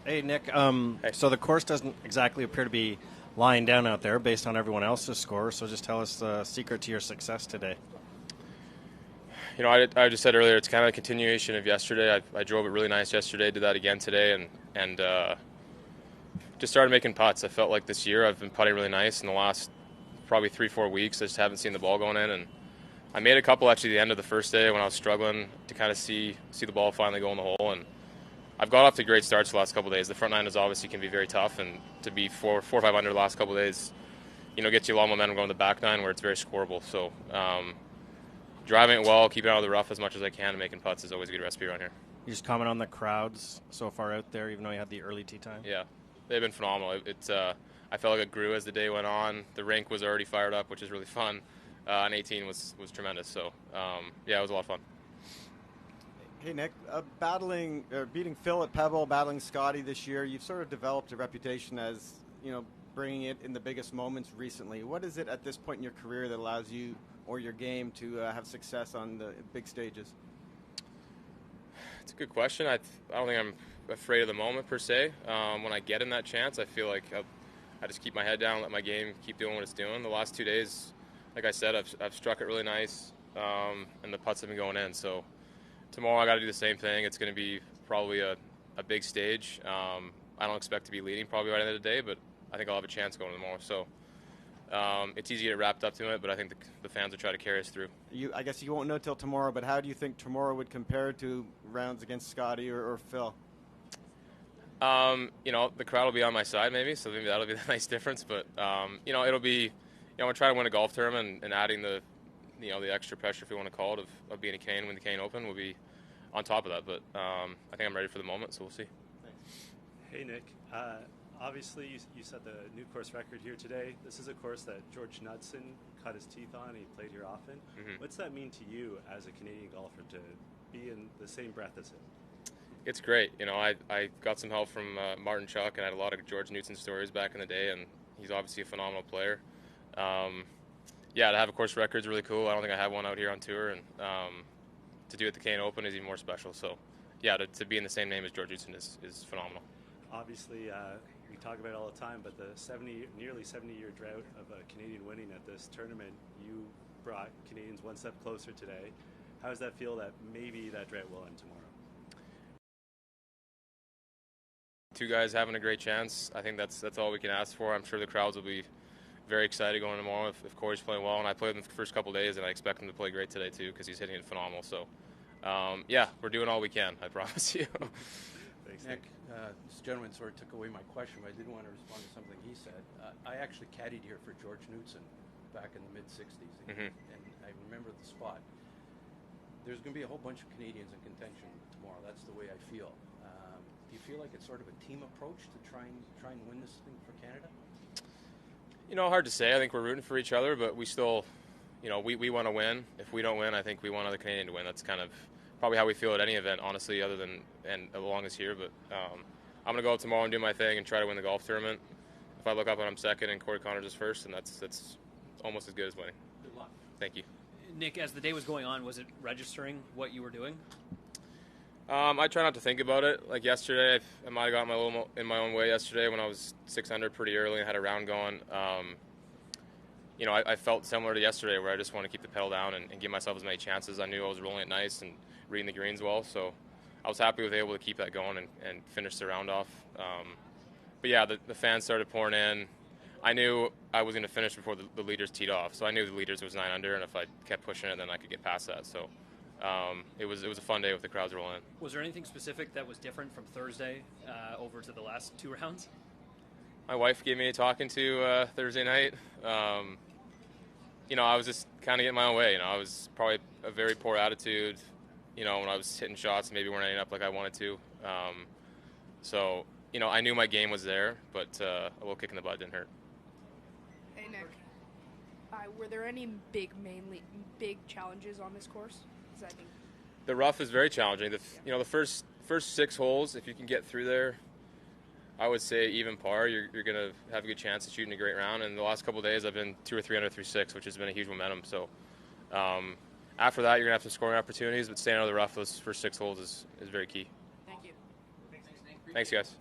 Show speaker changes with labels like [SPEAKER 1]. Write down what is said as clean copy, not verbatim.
[SPEAKER 1] Hey, Nick.
[SPEAKER 2] Hey.
[SPEAKER 1] So the course doesn't exactly appear to be lying down out there based on everyone else's score. So just tell us the secret to your success today.
[SPEAKER 2] I just said earlier, it's kind of a continuation of yesterday. I drove it really nice yesterday, did that again today, and just started making putts. I felt like this year I've been putting really nice in the last probably 3-4 weeks. I just haven't seen the ball going in, and I made a couple actually at the end of the first day when I was struggling to kind of see the ball finally go in the hole, and I've got off to great starts the last couple of days. The front nine is obviously can be very tough, and to be 4 or 5 under the last couple of days, gets you a lot of momentum going to the back nine where it's very scoreable. So driving it well, keeping out of the rough as much as I can, and making putts is always a good recipe around here.
[SPEAKER 1] You just comment on the crowds so far out there, even though you had the early tee time.
[SPEAKER 2] Yeah, they've been phenomenal. I felt like it grew as the day went on. The rink was already fired up, which is really fun. And 18 was tremendous. So yeah, it was a lot of fun.
[SPEAKER 3] Hey Nick, beating Phil at Pebble, battling Scotty this year, you've sort of developed a reputation as bringing it in the biggest moments recently. What is it at this point in your career that allows you or your game to have success on the big stages?
[SPEAKER 2] It's a good question. I don't think I'm afraid of the moment per se. When I get in that chance, I feel like I just keep my head down, let my game keep doing what it's doing. The last 2 days, like I said, I've struck it really nice, and the putts have been going in. So tomorrow I got to do the same thing. It's going to be probably a big stage. I don't expect to be leading probably by the end of the day, but I think I'll have a chance going tomorrow. So it's easy to get wrapped up to it, but I think the fans will try to carry us through.
[SPEAKER 3] I guess you won't know till tomorrow, but how do you think tomorrow would compare to rounds against Scotty or Phil?
[SPEAKER 2] The crowd will be on my side maybe, so maybe that'll be the nice difference. But it'll be, I'm gonna try to win a golf tournament and adding the extra pressure, if you want to call it, of being a Canadian, win the Canadian Open will be on top of that. But I think I'm ready for the moment, so we'll see.
[SPEAKER 3] Thanks.
[SPEAKER 4] Hey Nick, obviously you set the new course record here today. This is a course that George Knudsen cut his teeth on. He played here often.
[SPEAKER 2] Mm-hmm.
[SPEAKER 4] What's that mean to you as a Canadian golfer to be in the same breath as him?
[SPEAKER 2] It's great. I got some help from Martin Chuck, and I had a lot of George Knudsen stories back in the day, and he's obviously a phenomenal player. Yeah, to have a course record is really cool. I don't think I have one out here on tour, and to do it at the Canadian Open is even more special. So, yeah, to be in the same name as George Knudsen is phenomenal.
[SPEAKER 4] Obviously, we talk about it all the time, but the nearly 70-year drought of a Canadian winning at this tournament, you brought Canadians one step closer today. How does that feel that maybe that drought will end tomorrow?
[SPEAKER 2] Two guys having a great chance. I think that's all we can ask for. I'm sure the crowds will be very excited going tomorrow if Corey's playing well. And I played him the first couple of days, and I expect him to play great today too because he's hitting it phenomenal. So, yeah, we're doing all we can. I promise you.
[SPEAKER 4] Thanks,
[SPEAKER 5] Nick, this gentleman sort of took away my question, but I did want to respond to something he said. I actually caddied here for George Knudsen back in the mid-'60s,
[SPEAKER 2] Mm-hmm.
[SPEAKER 5] and I remember the spot. There's going to be a whole bunch of Canadians in contention tomorrow. That's the way I feel. Do you feel like it's sort of a team approach to try and win this thing for Canada?
[SPEAKER 2] Hard to say. I think we're rooting for each other, but we still, we want to win. If we don't win, I think we want other Canadian to win. That's kind of probably how we feel at any event, honestly, other than and along this year. But I'm going to go out tomorrow and do my thing and try to win the golf tournament. If I look up and I'm second and Corey Connors is first, then that's almost as good as winning.
[SPEAKER 5] Good luck.
[SPEAKER 2] Thank you.
[SPEAKER 6] Nick, as the day was going on, was it registering what you were doing?
[SPEAKER 2] I try not to think about it. Like yesterday, I might have got in my own way yesterday when I was 600 pretty early and had a round going. I felt similar to yesterday where I just want to keep the pedal down and give myself as many chances. I knew I was rolling it nice and reading the greens well, so I was happy with able to keep that going and finish the round off. But yeah, the fans started pouring in. I knew I was going to finish before the leaders teed off, so I knew the leaders was 9 under, and if I kept pushing it, then I could get past that. So it was a fun day with the crowds rolling in. Was
[SPEAKER 6] there anything specific that was different from Thursday over to the last 2 rounds?
[SPEAKER 2] My wife gave me a talking to Thursday night. I was just kind of getting my own way. I was probably a very poor attitude, when I was hitting shots, maybe weren't ending up like I wanted to. So, I knew my game was there, but a little kick in the butt didn't hurt.
[SPEAKER 7] Hey, Nick. Were there any big challenges on this course?
[SPEAKER 2] The rough is very challenging. The first 6 holes, if you can get through there, I would say even par, you're going to have a good chance of shooting a great round. And the last couple of days, I've been 2 or 3 under through 6, which has been a huge momentum. So after that, you're going to have some scoring opportunities, but staying out of the rough those first 6 holes is very key.
[SPEAKER 7] Thank you.
[SPEAKER 2] Thanks, guys.